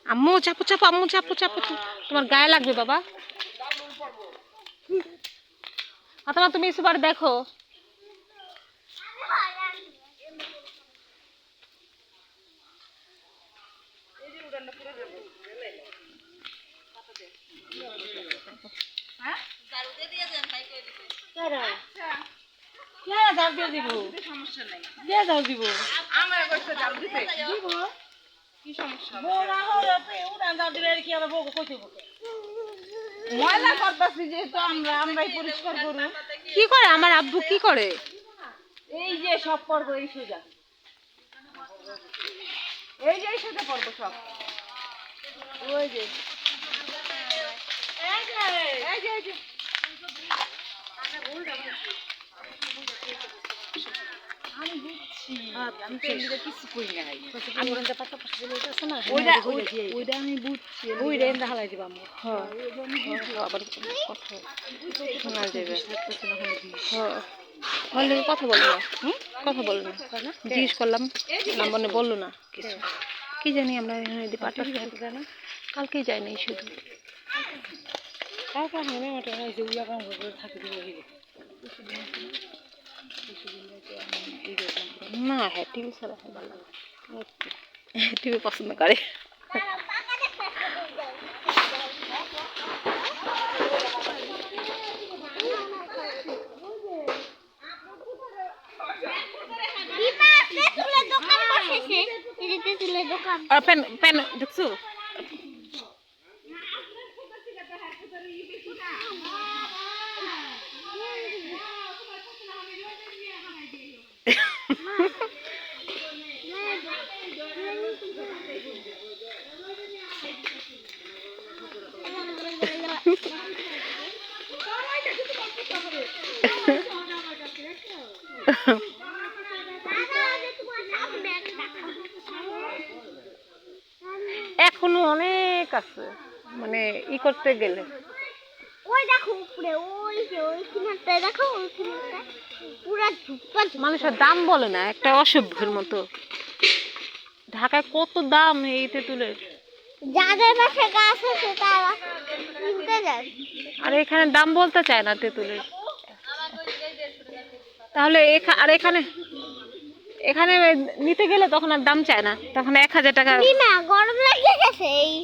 আম্মু চাপো চাপো, আম্মু চাপো চাপো, তোমার গায়ে লাগবে বাবা। ফাতেমা তুমি এসবার দেখো। কি করে আমার আব্বু কি করে? এই যে সব পর্ব এই সোজা, এই যে সোজা পর্ব সব, ওই যে আমি বুঝছি, আমি তো কিছু করি নাই। আমি পাতা আছে না, ওইটা আমি বুঝছি, ওইটা এনে হালাই দিবা। আবার শোনা যাবে। কথা বললো না, কথা বললো না, জিজ্ঞেস করলাম না, মনে বললো না কিছু। কি জানি আমরা এখানে পাটা জানি, কালকেই যাইনি শুধু। না হ্যাঁ টিভি ছাড়া ভালো লাগে, টিভি পছন্দ করে। পেন পেন দেখছো? এখনো অনেক আছে, মানে ই করতে গেলে। ওই দেখো উপরে, ওই যে ওই কিনারটা দেখো, ওই কিনারটা পুরো ঝুপা। মানুষের দাম বলে না, একটা অসভ্যের মতো। ঢাকায় কত দাম এই তেঁতুলের, যাদের পাশে গাছ আছে তারা কিনতে যায়, আর এখানে দাম বলতে চায় না তেঁতুলের। তাহলে আর এখানে এখানে নিতে গেলে তখন আর দাম চায় না, তখন 1000 টাকা। গরম লেগে গেছে।